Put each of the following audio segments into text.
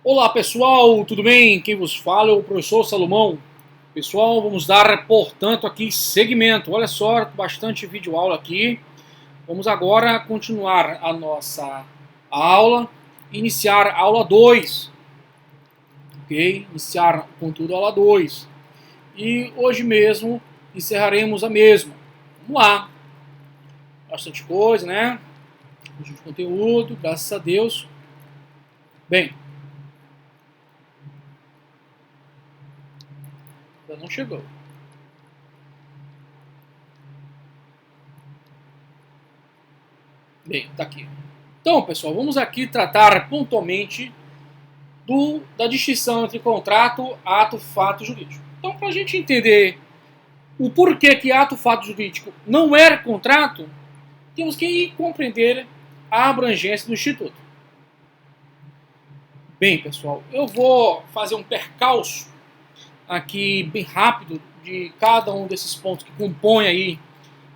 Olá pessoal, tudo bem? Quem vos fala é o professor Salomão. Pessoal, vamos dar, portanto, aqui seguimento. Olha só, bastante vídeo aula aqui. Vamos agora continuar a nossa aula, iniciar a aula 2. Ok? Iniciar o conteúdo da aula 2. E hoje mesmo encerraremos a mesma. Vamos lá. Bastante coisa, né? Bastante conteúdo, graças a Deus. Bem, ainda não chegou. Bem, tá aqui. Então, pessoal, vamos aqui tratar pontualmente da distinção entre contrato, ato, fato jurídico. Então, para a gente entender o porquê que ato, fato jurídico não é contrato, temos que compreender a abrangência do Instituto. Bem, pessoal, eu vou fazer um percalço aqui bem rápido de cada um desses pontos que compõem aí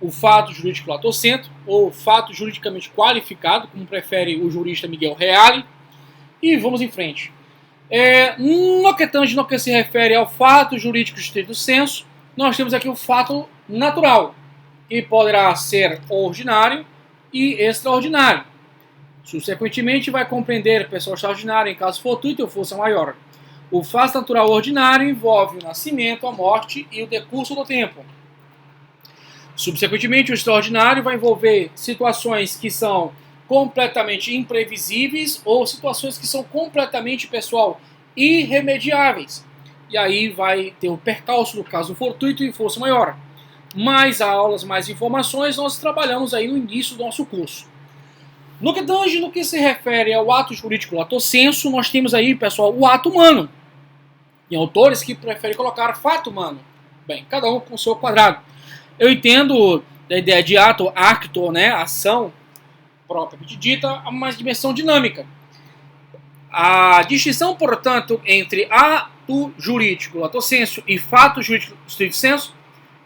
o fato jurídico latocento, ou fato juridicamente qualificado, como prefere o jurista Miguel Reale, e vamos em frente. No que se refere ao fato jurídico estrito sensu, nós temos aqui o fato natural, que poderá ser ordinário e extraordinário. Subsequentemente, vai compreender pessoa extraordinária em caso fortuito ou força maior. O fato natural ordinário envolve o nascimento, a morte e o decurso do tempo. Subsequentemente, o extraordinário vai envolver situações que são completamente imprevisíveis ou situações que são completamente, pessoal, irremediáveis. E aí vai ter o percalço do caso fortuito e força maior. Mais aulas, mais informações, nós trabalhamos aí no início do nosso curso. No que se refere ao ato jurídico latocento, nós temos aí, pessoal, o ato humano. Tem autores que preferem colocar fato humano. Bem, cada um com o seu quadrado. Eu entendo a ideia de ato, acto, né, ação, propriamente dita, uma dimensão dinâmica. A distinção, portanto, entre ato jurídico latocento e fato jurídico stricto sensu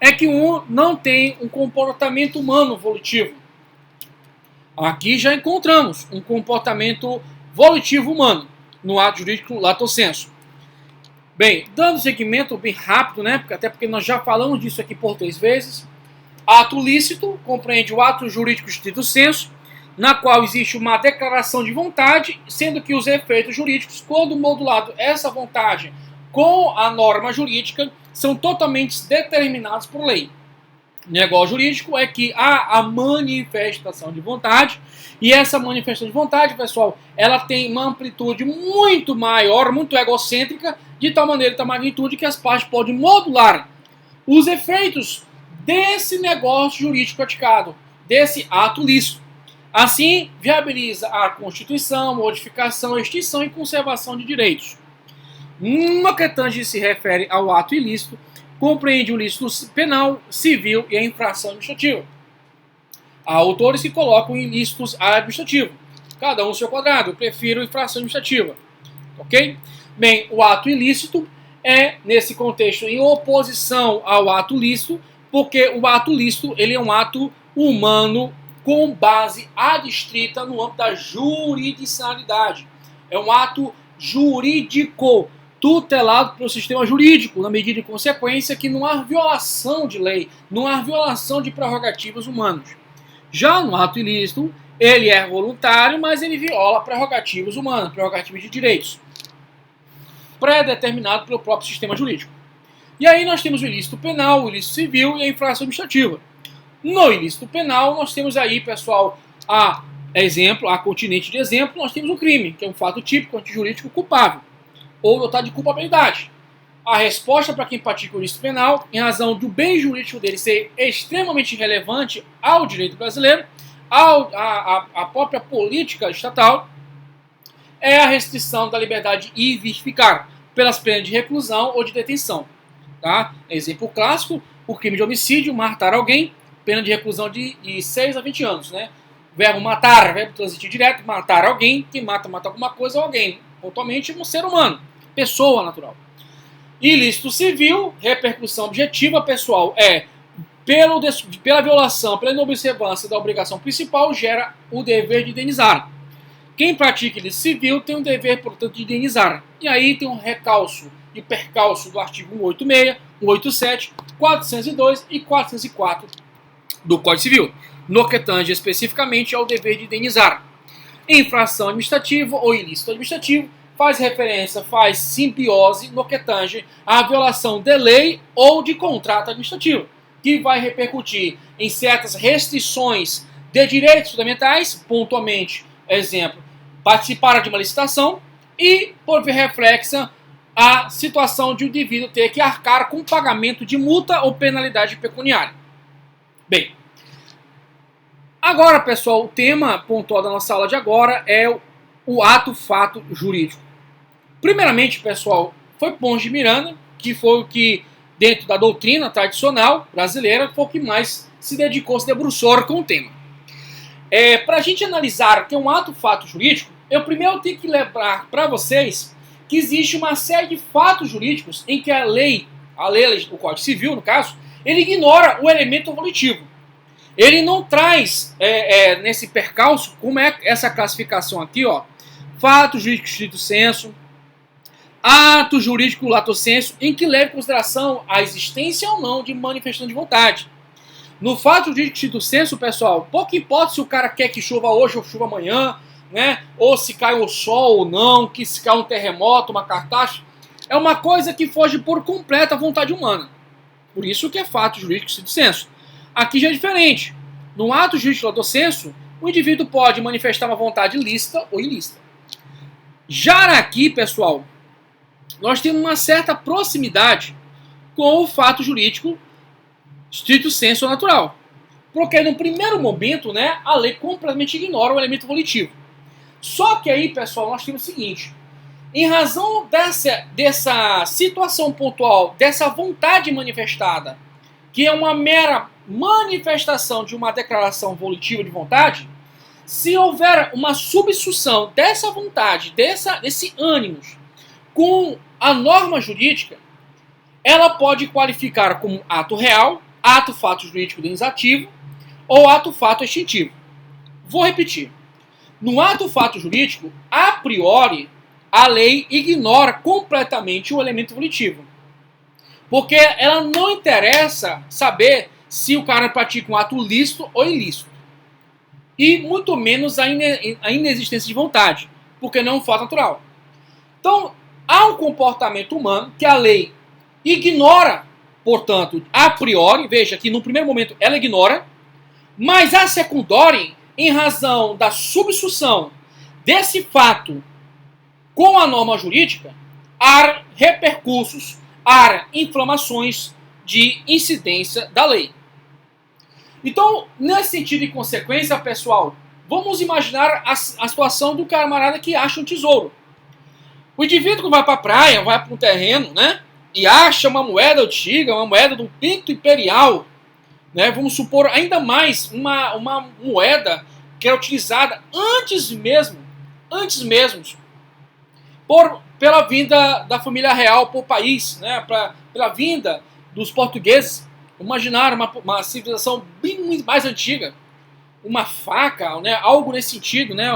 é que um não tem um comportamento humano volitivo. Aqui já encontramos um comportamento volitivo humano no ato jurídico latocento. Bem, dando seguimento bem rápido, né, até porque nós já falamos disso aqui por 3 vezes. Ato lícito compreende o ato jurídico stricto sensu, na qual existe uma declaração de vontade, sendo que os efeitos jurídicos, quando modulado essa vontade com a norma jurídica, são totalmente determinados por lei. O negócio jurídico é que há a manifestação de vontade, e essa manifestação de vontade, pessoal, ela tem uma amplitude muito maior, muito egocêntrica, de tal maneira, de magnitude, que as partes podem modular os efeitos desse negócio jurídico praticado, desse ato lícito. Assim, viabiliza a constituição, modificação, extinção e conservação de direitos. No que tange se refere ao ato ilícito, compreende o ilícito penal, civil e a infração administrativa. Há autores que colocam ilícitos administrativos. Cada um seu quadrado. Eu prefiro infração administrativa. Ok? Bem, o ato ilícito é, nesse contexto, em oposição ao ato lícito, porque o ato lícito ele é um ato humano com base adstrita no âmbito da juridicialidade. É um ato jurídico, tutelado pelo sistema jurídico, na medida de consequência que não há violação de lei, não há violação de prerrogativas humanas. Já no ato ilícito, ele é voluntário, mas ele viola prerrogativas humanas, prerrogativas de direitos, pré-determinado pelo próprio sistema jurídico. E aí nós temos o ilícito penal, o ilícito civil e a infração administrativa. No ilícito penal, nós temos aí, pessoal, a continente de exemplo, nós temos o crime, que é um fato típico antijurídico culpável, ou dotado de culpabilidade. A resposta para quem pratica o ilícito penal, em razão do bem jurídico dele ser extremamente relevante ao direito brasileiro, à própria política estatal, é a restrição da liberdade de ir e vistificar pelas penas de reclusão ou de detenção. Tá? Exemplo clássico, o crime de homicídio, matar alguém, pena de reclusão de 6 a 20 anos. Né? Verbo matar, verbo transitivo direto, matar alguém, quem mata alguma coisa ou alguém. Pontualmente, um ser humano, pessoa natural. Ilícito civil, repercussão objetiva, pessoal, pela violação, pela inobservância da obrigação principal, gera o dever de indenizar. Quem pratica ilícito civil tem um dever, portanto, de indenizar. E aí tem um recalço e percalço do artigo 186, 187, 402 e 404 do Código Civil, no que tange especificamente ao dever de indenizar. Infração administrativa ou ilícito administrativo faz referência, faz simbiose no que tange à violação de lei ou de contrato administrativo, que vai repercutir em certas restrições de direitos fundamentais, pontualmente, exemplo, participar de uma licitação e, por via reflexa, a situação de o indivíduo ter que arcar com pagamento de multa ou penalidade pecuniária. Bem, agora, pessoal, o tema pontual da nossa aula de agora é o ato-fato jurídico. Primeiramente, pessoal, foi Pons de Miranda, que foi o que, dentro da doutrina tradicional brasileira, foi o que mais se dedicou, se debruçou com o tema. Para a gente analisar o que é um ato-fato jurídico, eu primeiro tenho que lembrar para vocês que existe uma série de fatos jurídicos em que a lei, o Código Civil, no caso, ele ignora o elemento volitivo. Ele não traz nesse percalço, como é essa classificação aqui, ó, fato jurídico stricto sensu, ato jurídico lato sensu, em que leva em consideração a existência ou não de manifestação de vontade. No fato jurídico stricto sensu, pessoal, pouco importa se o cara quer que chova hoje ou chova amanhã, né? Ou se cai o sol ou não, que se cai um terremoto, uma catástrofe, é uma coisa que foge por completa vontade humana. Por isso que é fato jurídico stricto sensu. Aqui já é diferente. No ato jurídico lato sensu, o indivíduo pode manifestar uma vontade lícita ou ilícita. Já aqui, pessoal, nós temos uma certa proximidade com o fato jurídico stricto sensu natural. Porque no primeiro momento, né, a lei completamente ignora o elemento volitivo. Só que aí, pessoal, nós temos o seguinte: em razão dessa situação pontual, dessa vontade manifestada, que é uma mera manifestação de uma declaração volitiva de vontade, se houver uma subsução dessa vontade, desse ânimo, com a norma jurídica, ela pode qualificar como ato real, ato fato jurídico indenizativa ou ato fato extintivo. Vou repetir. No ato fato jurídico, a priori, a lei ignora completamente o elemento volitivo. Porque ela não interessa saber se o cara pratica um ato lícito ou ilícito. E muito menos a inexistência de vontade, porque não é um fato natural. Então, há um comportamento humano que a lei ignora, portanto, a priori, veja que no primeiro momento ela ignora, mas a secundori, em razão da subsução desse fato com a norma jurídica, há repercursos, há inflamações de incidência da lei. Então, nesse sentido e consequência, pessoal, vamos imaginar a situação do camarada que acha um tesouro. O indivíduo que vai para a praia, vai para um terreno, né, e acha uma moeda antiga, uma moeda do Pinto Imperial, né, vamos supor ainda mais uma moeda que era utilizada antes mesmo pela vinda da família real para o país, né, pela vinda dos portugueses. Imaginar uma civilização bem mais antiga, uma faca, né, algo nesse sentido, né,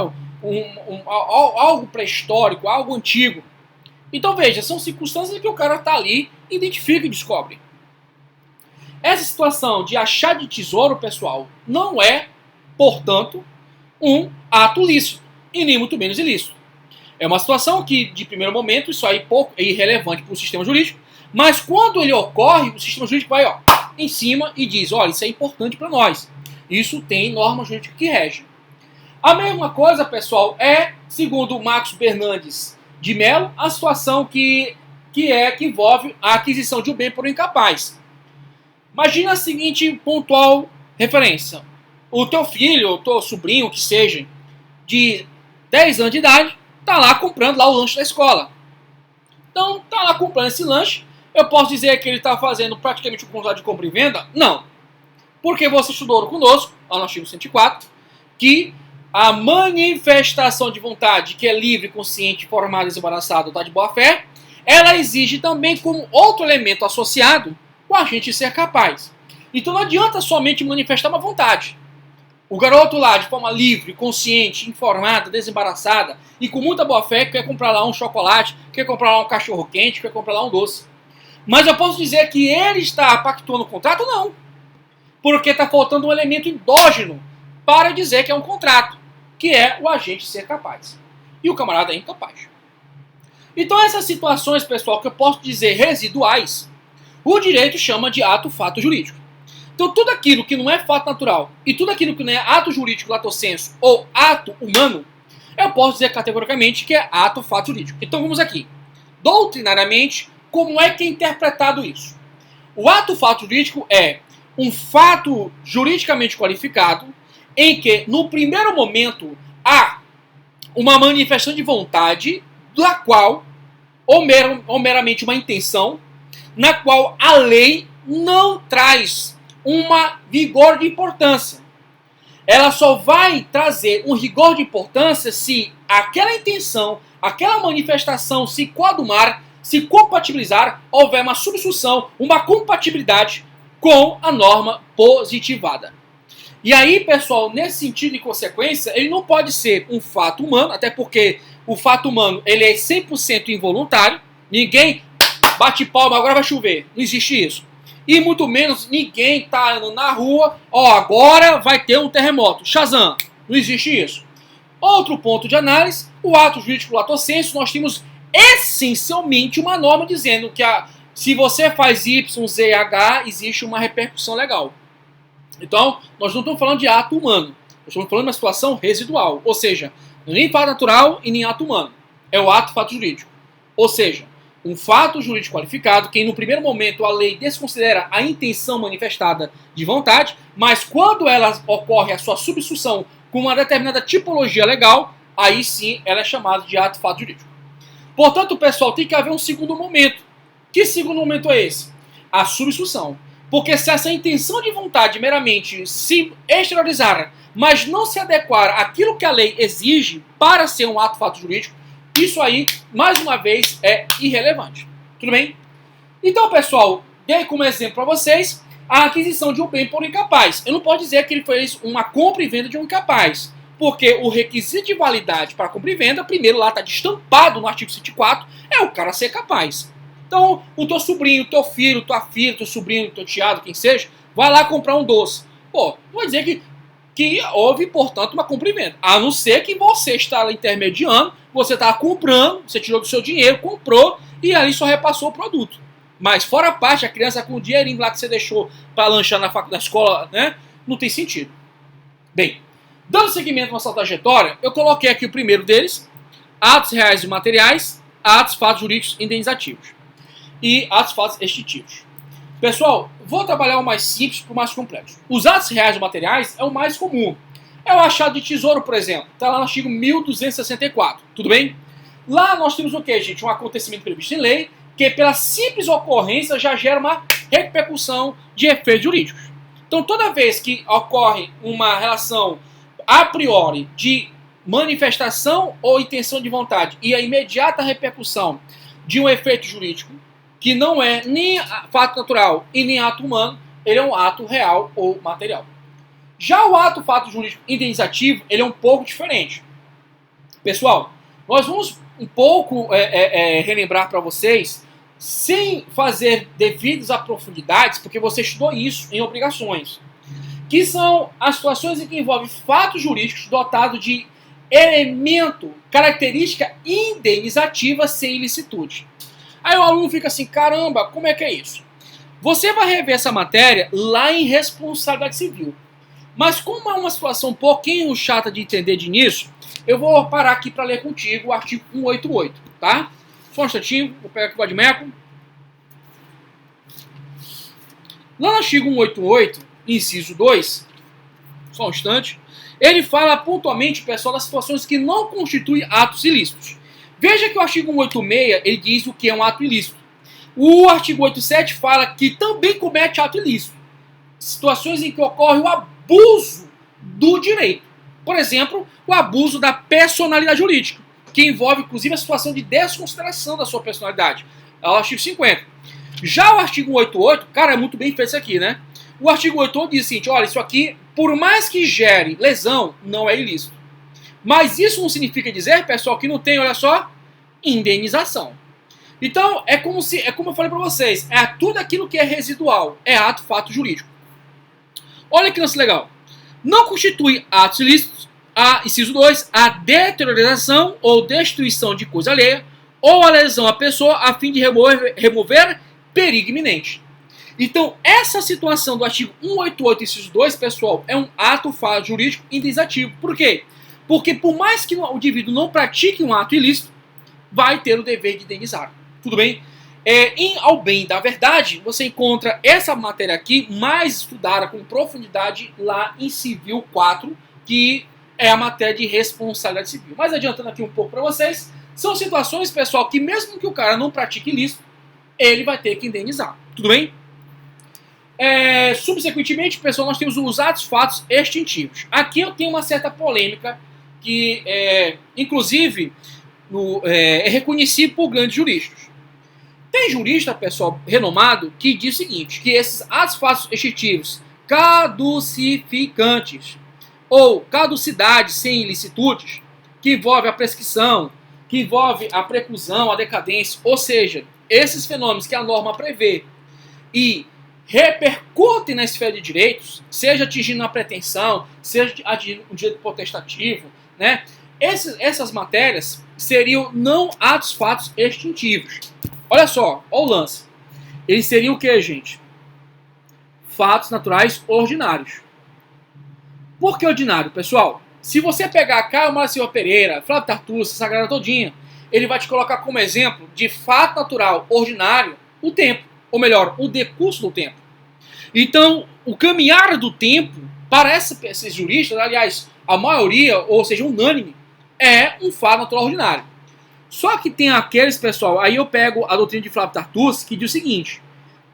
algo pré-histórico, algo antigo. Então veja, são circunstâncias que o cara está ali, identifica e descobre. Essa situação de achar de tesouro, pessoal, não é, portanto, um ato lícito, e nem muito menos ilícito. É uma situação que, de primeiro momento, isso aí é irrelevante para o sistema jurídico, mas quando ele ocorre, o sistema jurídico vai em cima e diz, olha, isso é importante para nós. Isso tem norma jurídica que rege. A mesma coisa, pessoal, é, segundo o Marcos Bernardes de Mello, a situação que envolve a aquisição de um bem por um incapaz. Imagina a seguinte pontual referência. O teu filho, ou teu sobrinho, que seja, de 10 anos de idade, está lá comprando lá o lanche da escola. Então, está lá comprando esse lanche. Eu posso dizer que ele está fazendo praticamente um contrato de compra e venda? Não. Porque você estudou conosco, lá no artigo 104, que a manifestação de vontade, que é livre, consciente, informada, desembaraçada, está de boa fé, ela exige também como outro elemento associado o agente ser capaz. Então não adianta somente manifestar uma vontade. O garoto lá, de forma livre, consciente, informada, desembaraçada e com muita boa fé, quer comprar lá um chocolate, quer comprar lá um cachorro quente, quer comprar lá um doce. Mas eu posso dizer que ele está pactuando o contrato? Não. Porque está faltando um elemento endógeno para dizer que é um contrato, que é o agente ser capaz. E o camarada é incapaz. Então essas situações, pessoal, que eu posso dizer residuais, o direito chama de ato-fato jurídico. Então tudo aquilo que não é fato natural e tudo aquilo que não é ato jurídico lato sensu ou ato humano, eu posso dizer categoricamente que é ato-fato jurídico. Então vamos aqui. Doutrinariamente, como é que é interpretado isso? O ato-fato jurídico é um fato juridicamente qualificado em que, no primeiro momento, há uma manifestação de vontade da qual, ou meramente uma intenção, na qual a lei não traz uma vigor de importância. Ela só vai trazer um rigor de importância se aquela intenção, aquela manifestação se coadumar, se compatibilizar, houver uma subsunção, uma compatibilidade com a norma positivada. E aí, pessoal, nesse sentido e consequência, ele não pode ser um fato humano, até porque o fato humano ele é 100% involuntário, ninguém bate palma, agora vai chover, não existe isso. E muito menos ninguém está indo na rua, ó, agora vai ter um terremoto, Shazam, não existe isso. Outro ponto de análise, o ato jurídico lato sensu, nós temos essencialmente uma norma dizendo que se você faz Y, Z, H, existe uma repercussão legal. Então, nós não estamos falando de ato humano, nós estamos falando de uma situação residual, ou seja, nem fato natural e nem ato humano, é o ato-fato jurídico. Ou seja, um fato jurídico qualificado, que no primeiro momento a lei desconsidera a intenção manifestada de vontade, mas quando ela ocorre a sua subsunção com uma determinada tipologia legal, aí sim ela é chamada de ato-fato jurídico. Portanto, pessoal, tem que haver um segundo momento. Que segundo momento é esse? A subsunção. Porque se essa intenção de vontade meramente se exteriorizar, mas não se adequar àquilo que a lei exige para ser um ato-fato jurídico, isso aí, mais uma vez, é irrelevante. Tudo bem? Então, pessoal, dei como exemplo para vocês a aquisição de um bem por um incapaz. Eu não posso dizer que ele fez uma compra e venda de um incapaz, porque o requisito de validade para compra e venda, primeiro lá está estampado no artigo 104, é o cara ser capaz. Então, o teu sobrinho, teu filho, tua filha, teu sobrinho, teu tiado, quem seja, vai lá comprar um doce. Pô, não vai dizer que houve, portanto, uma compra e venda. A não ser que você está lá intermediando, você está comprando, você tirou do seu dinheiro, comprou e ali só repassou o produto. Mas fora a parte, a criança com o dinheirinho lá que você deixou para lanchar na escola, né? Não tem sentido. Bem, dando seguimento à nossa trajetória, eu coloquei aqui o primeiro deles, atos reais e materiais, atos fatos jurídicos indenizativos e atos fatos extintivos. Pessoal, vou trabalhar o mais simples para o mais complexo. Os atos reais e materiais é o mais comum. É o achado de tesouro, por exemplo. Está lá no artigo 1264. Tudo bem? Lá nós temos o quê, gente? Um acontecimento previsto em lei que pela simples ocorrência já gera uma repercussão de efeitos jurídicos. Então toda vez que ocorre uma relação a priori de manifestação ou intenção de vontade e a imediata repercussão de um efeito jurídico, que não é nem fato natural e nem ato humano, ele é um ato real ou material. Já o ato fato jurídico indenizativo, ele é um pouco diferente. Pessoal, nós vamos um pouco relembrar para vocês, sem fazer devidas aprofundidades, porque você estudou isso em obrigações, que são as situações em que envolvem fatos jurídicos dotados de elemento, característica indenizativa sem ilicitude. Aí o aluno fica assim, caramba, como é que é isso? Você vai rever essa matéria lá em responsabilidade civil. Mas como é uma situação um pouquinho chata de entender de início, eu vou parar aqui para ler contigo o artigo 188, tá? Só um instantinho, vou pegar aqui o Vadmeco. Lá no artigo 188, inciso 2, só um instante, ele fala pontualmente, pessoal, das situações que não constituem atos ilícitos. Veja que o artigo 186, ele diz o que é um ato ilícito. O artigo 87 fala que também comete ato ilícito. Situações em que ocorre o abuso do direito. Por exemplo, o abuso da personalidade jurídica, que envolve, inclusive, a situação de desconsideração da sua personalidade. É o artigo 50. Já o artigo 188, cara, é muito bem feito isso aqui, né? O artigo 188 diz o seguinte, olha, isso aqui por mais que gere lesão, não é ilícito. Mas isso não significa dizer, pessoal, que não tem, olha só, indenização. Então, é como eu falei para vocês, é tudo aquilo que é residual, é ato, fato jurídico. Olha que lance legal. Não constitui atos ilícitos, inciso 2, a deteriorização ou destruição de coisa alheia ou a lesão à pessoa a fim de remover perigo iminente. Então, essa situação do artigo 188, inciso 2, pessoal, é um ato, fato jurídico indenizativo. Por quê? Porque por mais que o indivíduo não pratique um ato ilícito, vai ter o dever de indenizar. Tudo bem? Ao bem da verdade, você encontra essa matéria aqui mais estudada com profundidade lá em Civil 4, que é a matéria de responsabilidade civil. Mas adiantando aqui um pouco para vocês, são situações, pessoal, que mesmo que o cara não pratique ilícito, ele vai ter que indenizar. Tudo bem? Subsequentemente, pessoal, nós temos os atos fatos extintivos. Aqui eu tenho uma certa polêmica que, inclusive, é reconhecido por grandes juristas. Tem jurista, pessoal, renomado, que diz o seguinte, que esses atos fatos extintivos caducificantes ou caducidade sem ilicitudes, que envolve a prescrição, que envolve a preclusão, a decadência, ou seja, esses fenômenos que a norma prevê e repercutem na esfera de direitos, seja atingindo a pretensão, seja atingindo o direito potestativo, né? Essas matérias seriam não atos fatos extintivos. Olha só, olha o lance. Eles seriam o que, gente? Fatos naturais ordinários. Por que ordinário, pessoal? Se você pegar Caio Mário Silva Pereira, Flávio Tartucci, Sagrada todinha, ele vai te colocar como exemplo de fato natural ordinário o tempo. Ou melhor, o decurso do tempo. Então, o caminhar do tempo, para esses juristas, aliás, a maioria, ou seja, unânime, é um fato natural ordinário. Só que tem aqueles, pessoal, aí eu pego a doutrina de Flávio Tartucci, que diz o seguinte,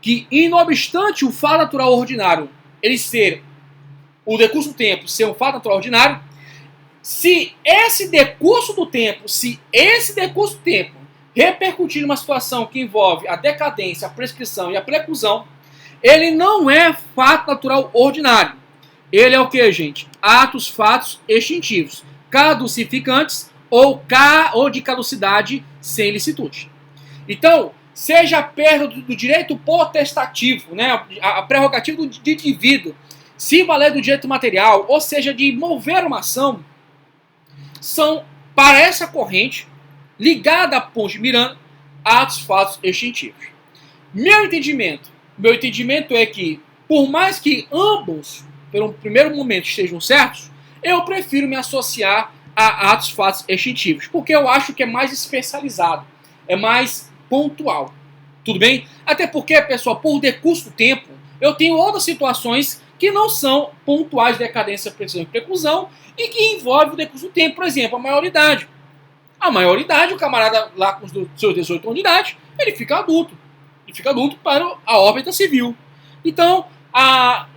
que, não obstante o fato natural ordinário, ele ser, o decurso do tempo ser um fato natural ordinário, se esse decurso do tempo repercutir numa situação que envolve a decadência, a prescrição e a preclusão, ele não é fato natural ordinário. Ele é o que, gente? Atos, fatos extintivos, caducificantes ou de caducidade sem licitude. Então, seja a perda do direito potestativo, né, a prerrogativa do indivíduo, se valer do direito material, ou seja, de mover uma ação, são, para essa corrente, ligada a Ponte de Miranda, atos, fatos extintivos. Meu entendimento é que, por mais que ambos, pelo primeiro momento, estejam certos, eu prefiro me associar a atos, fatos extintivos, porque eu acho que é mais especializado, é mais pontual. Tudo bem? Até porque, pessoal, por decurso do tempo, eu tenho outras situações que não são pontuais de decadência, prescrição e preclusão e que envolvem o decurso do tempo, por exemplo, a maioridade. A maioridade, o camarada lá com os seus 18 anos de idade, ele fica adulto. Ele fica adulto para a órbita civil. Então,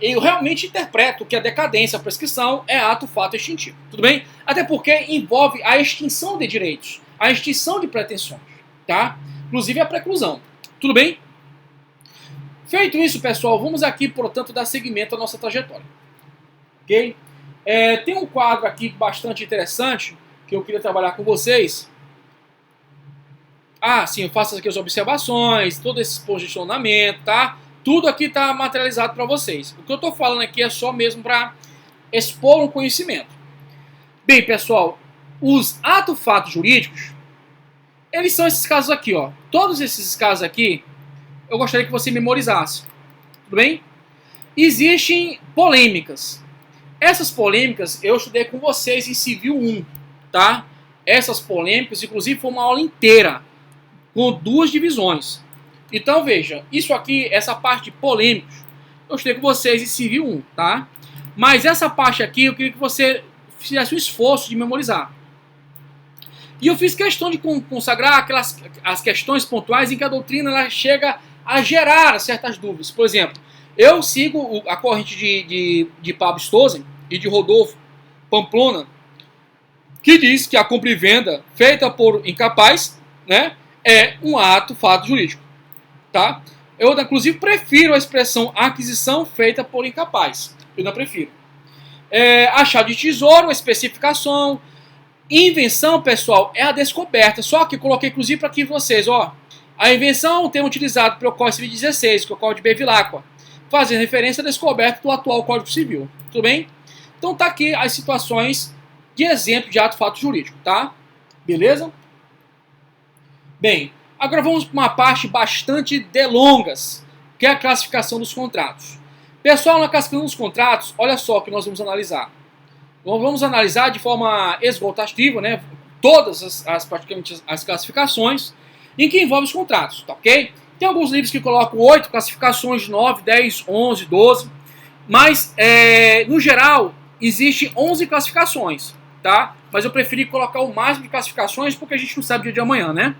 eu realmente interpreto que a decadência, a prescrição, é ato, fato extintivo. Tudo bem? Até porque envolve a extinção de direitos, a extinção de pretensões. Tá? Inclusive a preclusão. Tudo bem? Feito isso, pessoal, vamos aqui, portanto, dar seguimento à nossa trajetória. Ok? Tem um quadro aqui bastante interessante que eu queria trabalhar com vocês. Sim, eu faço aqui as observações, todo esse posicionamento, tá? Tudo aqui está materializado para vocês. O que eu estou falando aqui é só mesmo para expor um conhecimento. Bem, pessoal, os atos fatos jurídicos, eles são esses casos aqui, ó. Todos esses casos aqui, eu gostaria que você memorizasse. Tudo bem? Existem polêmicas. Essas polêmicas eu estudei com vocês em Civil 1, tá? Essas polêmicas, inclusive, foi uma aula inteira, com 2 divisões. Então, veja, isso aqui, essa parte de polêmicos, eu estudei com vocês em Civil 1, tá? Mas essa parte aqui, eu queria que você fizesse o esforço de memorizar. E eu fiz questão de consagrar as questões pontuais em que a doutrina ela chega a gerar certas dúvidas. Por exemplo, eu sigo a corrente de Pablo Stossen e de Rodolfo Pamplona, que diz que a compra e venda feita por incapaz, né, é um ato, fato jurídico. Tá? Eu, inclusive, prefiro a expressão aquisição feita por incapaz. Eu não prefiro. Achado de tesouro, especificação. Invenção, pessoal, é a descoberta. Só que eu coloquei, inclusive, para aqui vocês, ó. A invenção é um termo utilizado pelo Código Civil 16, que é o Código de Bevilacqua, fazendo referência à descoberta do atual Código Civil. Tudo bem? Então tá aqui as situações de exemplo de ato-fato jurídico, tá? Beleza? Bem, agora vamos para uma parte bastante delongas, que é a classificação dos contratos. Pessoal, na classificação dos contratos, olha só o que nós vamos analisar. Nós vamos analisar de forma exhaustiva, né, todas praticamente as classificações em que envolvem os contratos, tá ok? Tem alguns livros que colocam 8 classificações, 9, 10, 11, 12, mas, no geral, existe 11 classificações, tá? Mas eu preferi colocar o máximo de classificações porque a gente não sabe o dia de amanhã, né?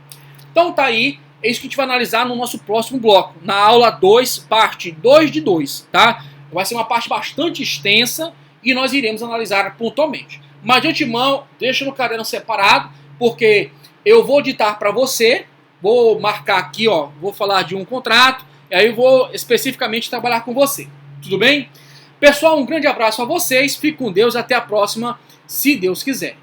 Então tá aí, é isso que a gente vai analisar no nosso próximo bloco, na aula 2, parte 2 de 2, tá? Vai ser uma parte bastante extensa e nós iremos analisar pontualmente. Mas de antemão, deixa no caderno separado, porque eu vou ditar para você, vou marcar aqui, ó, vou falar de um contrato, e aí eu vou especificamente trabalhar com você. Tudo bem? Pessoal, um grande abraço a vocês, fique com Deus, até a próxima, se Deus quiser.